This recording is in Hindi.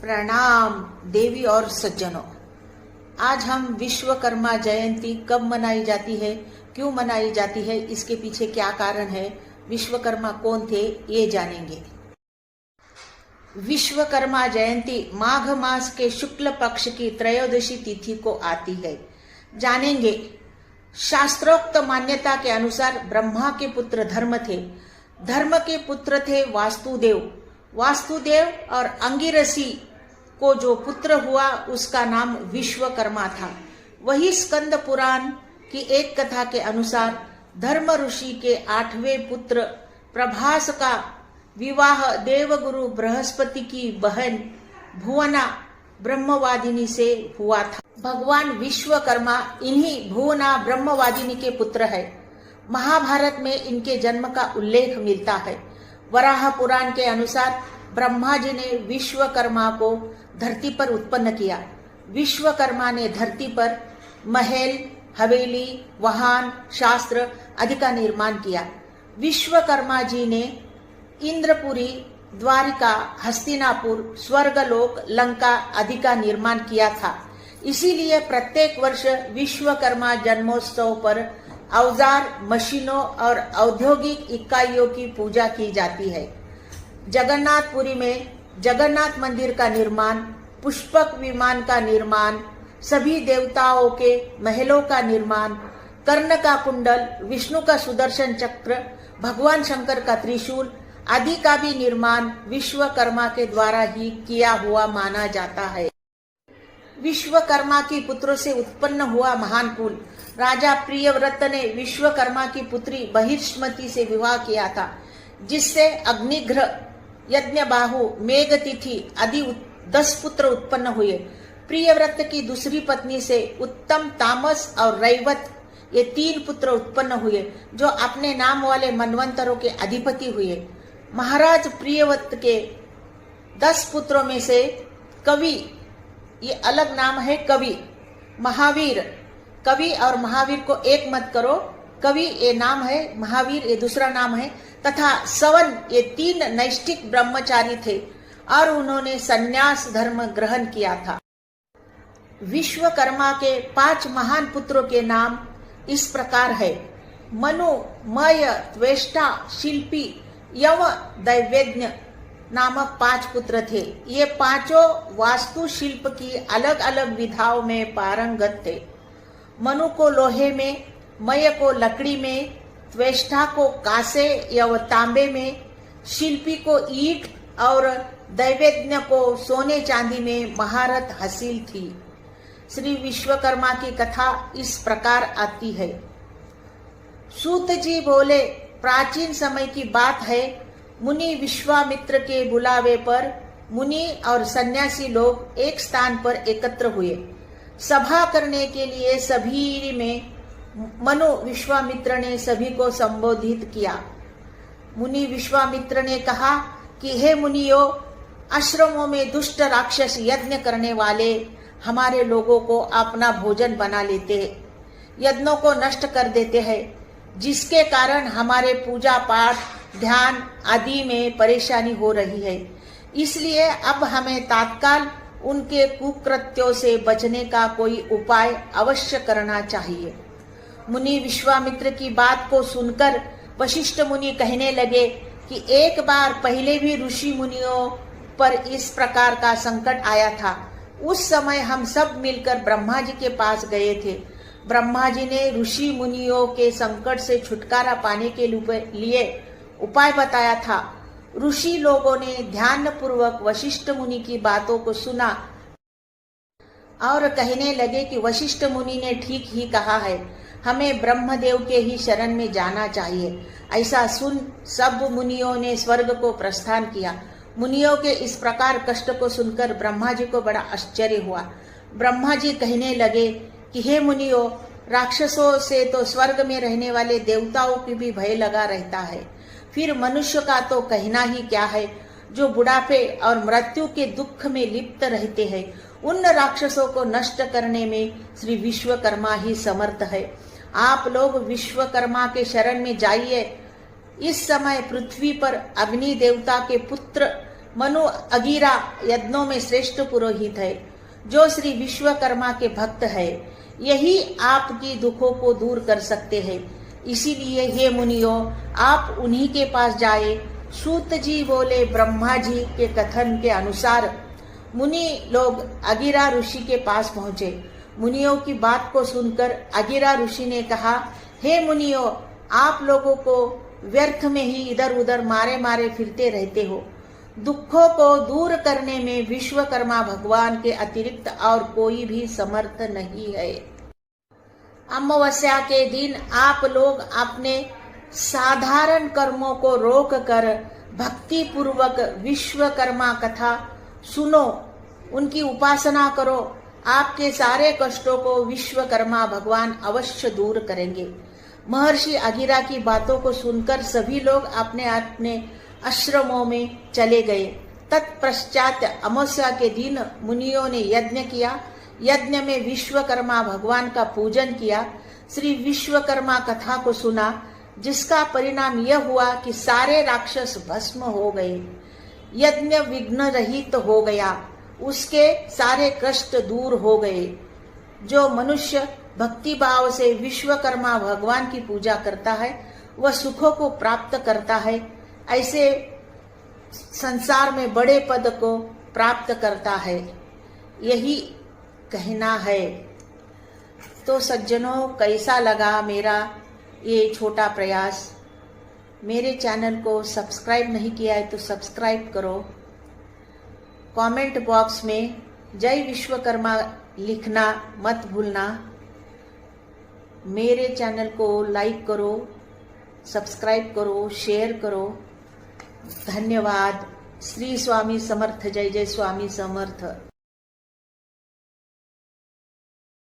प्रणाम देवी और सज्जनों। आज हम विश्वकर्मा जयंती कब मनाई जाती है, क्यों मनाई जाती है, इसके पीछे क्या कारण है, विश्वकर्मा कौन थे, ये जानेंगे। विश्वकर्मा जयंती माघ मास के शुक्ल पक्ष की त्रयोदशी तिथि को आती है। जानेंगे। शास्त्रोक्त मान्यता के अनुसार ब्रह्मा के पुत्र धर्म थे। धर्म के पुत्र थे वास्तुदेव। वास्तुदेव और अंगिरसी को जो पुत्र हुआ उसका नाम विश्वकर्मा था। वही स्कंद पुराण की एक कथा के अनुसार धर्म ऋषि के 8वें पुत्र प्रभास का विवाह देवगुरु बृहस्पति की बहन भुवना ब्रह्मवादिनी से हुआ था। भगवान विश्वकर्मा इन्हीं भुवना ब्रह्मवादिनी के पुत्र है। महाभारत में इनके जन्म का उल्लेख मिलता है। वराह पुराण के अनुसार ब्रह्मा जी ने विश्वकर्मा को धरती पर उत्पन्न किया। विश्वकर्मा ने धरती पर महल, हवेली, वाहन, शास्त्र आदि का निर्माण किया। विश्वकर्मा जी ने इंद्रपुरी, द्वारिका, हस्तिनापुर, स्वर्गलोक, लंका आदि का निर्माण किया था। इसीलिए प्रत्येक वर्ष विश्वकर्मा जन्मोत्सव पर औजार, मशीनों और औद्योगिक इकाइयों की पूजा की जाती है। जगन्नाथपुरी में जगन्नाथ मंदिर का निर्माण, पुष्पक विमान का निर्माण, सभी देवताओं के महलों का निर्माण, कर्ण का कुंडल, विष्णु का सुदर्शन चक्र, भगवान शंकर का त्रिशूल आदि का भी निर्माण विश्वकर्मा के द्वारा ही किया हुआ माना जाता है। विश्वकर्मा की पुत्रों से उत्पन्न हुआ महान कुल राजा प्रियव्रत ने विश्वकर्मा की पुत्री बहिष्मति से विवाह किया था, जिससे अग्निघ्र, यज्ञबाहु, मेघतिथि आदि 10 पुत्र उत्पन्न हुए। प्रियव्रत की दूसरी पत्नी से उत्तम, तामस और रैवत ये 3 पुत्र उत्पन्न हुए, जो अपने नाम वाले मनवंतरों के अधिपति हुए। महाराज प्रियव्रत के 10 पुत्रों में से कवि, ये अलग नाम है कवि, महावीर, कवि और महावीर को एक मत करो, कवि ये नाम है, महावीर ये दूसरा नाम है, तथा सवन ये 3 नैष्ठिक ब्रह्मचारी थे और उन्होंने संन्यास धर्म ग्रहण किया था। विश्वकर्मा के 5 महान पुत्रों के नाम इस प्रकार है। मनु, मय, त्वेष्टा, शिल्पी, यव, दैवेज्ञ नामक 5 पुत्र थे। ये पांचों वास्तु शिल्प की अलग अलग विधाओं में पारंगत थे। मनु को लोहे में, मय को लकड़ी में, त्वेष्टा को कांसे या तांबे में, शिल्पी को ईंट और दैवेज्ञ को सोने चांदी में महारत हासिल थी। श्री विश्वकर्मा की कथा इस प्रकार आती है। सूत जी बोले, प्राचीन समय की बात है, मुनि विश्वामित्र के बुलावे पर मुनि और सन्यासी लोग एक स्थान पर एकत्र हुए। सभा करने के लिए सभी में मनु विश्वामित्र ने सभी को संबोधित किया। मुनि विश्वामित्र ने कहा कि हे मुनियों, आश्रमों में दुष्ट राक्षस यज्ञ करने वाले हमारे लोगों को अपना भोजन बना लेते हैं, यज्ञों को नष्ट कर देते हैं, जिसके कारण हमारे पूजा पाठ, ध्यान आदि में परेशानी हो रही है। इसलिए अब हमें तत्काल उनके कुकृत्यों से बचने का कोई उपाय अवश्य करना चाहिए। मुनि विश्वामित्र की बात को सुनकर वशिष्ठ मुनि कहने लगे कि एक बार पहले भी ऋषि मुनियों पर इस प्रकार का संकट आया था। उस समय हम सब मिलकर ब्रह्मा जी के पास गए थे। ब्रह्मा जी ने ऋषि मुनियों के संकट से छुटकारा पाने के लिए उपाय बताया था। ऋषि लोगों ने ध्यान पूर्वक वशिष्ठ मुनि की बातों को सुना और कहने लगे कि वशिष्ठ मुनि ने ठीक ही कहा है, हमें ब्रह्मदेव के ही शरण में जाना चाहिए। ऐसा सुन सब मुनियों ने स्वर्ग को प्रस्थान किया। मुनियों के इस प्रकार कष्ट को सुनकर ब्रह्मा जी को बड़ा आश्चर्य हुआ। ब्रह्मा जी कहने लगे कि हे मुनियों, राक्षसों से तो स्वर्ग में रहने वाले देवताओं की भी भय लगा रहता है, फिर मनुष्य का तो कहना ही क्या है, जो बुढ़ापे और मृत्यु के दुख में लिप्त रहते हैं। उन राक्षसों को नष्ट करने में श्री विश्वकर्मा ही समर्थ है। आप लोग विश्वकर्मा के शरण में जाइए। इस समय पृथ्वी पर अग्नि देवता के पुत्र मनु अगीरा यज्ञों में श्रेष्ठ पुरोहित है, जो श्री विश्वकर्मा के भक्त है। यही आपकी दुखों को दूर कर सकते हैं। इसीलिए हे मुनियों, आप उन्हीं के पास जाए। सूत जी बोले, ब्रह्मा जी के कथन के अनुसार मुनि लोग अगिरा ऋषि के पास पहुंचे। मुनियों की बात को सुनकर अगिरा ऋषि ने कहा, हे मुनियों, आप लोगों को व्यर्थ में ही इधर उधर मारे मारे फिरते रहते हो। दुखों को दूर करने में विश्वकर्मा भगवान के अतिरिक्त और कोई भी समर्थ नहीं है। अमावस्या के दिन आप लोग अपने साधारण कर्मों को रोक कर भक्ति पूर्वक विश्वकर्मा कथा सुनो, उनकी उपासना करो। आपके सारे कष्टों को विश्वकर्मा भगवान अवश्य दूर करेंगे। महर्षि अगिरा की बातों को सुनकर सभी लोग अपने अपने आश्रमों में चले गए। तत्पश्चात अमावस्या के दिन मुनियों ने यज्ञ किया। यज्ञ में विश्वकर्मा भगवान का पूजन किया, श्री विश्वकर्मा कथा को सुना, जिसका परिणाम यह हुआ कि सारे राक्षस भस्म हो गए। यज्ञ विघ्न रहित हो गया, उसके सारे कष्ट दूर हो गए। जो मनुष्य भक्ति भाव से विश्वकर्मा भगवान की पूजा करता है, वह सुखों को प्राप्त करता है। ऐसे संसार में बड़े पद को प्राप्त करता है, यही कहना है। तो सज्जनों, कैसा लगा मेरा ये छोटा प्रयास? मेरे चैनल को सब्सक्राइब नहीं किया है तो सब्सक्राइब करो। कमेंट बॉक्स में जय विश्वकर्मा लिखना मत भूलना। मेरे चैनल को लाइक करो, सब्सक्राइब करो, शेयर करो। धन्यवाद। श्री स्वामी समर्थ। जय जय स्वामी समर्थ।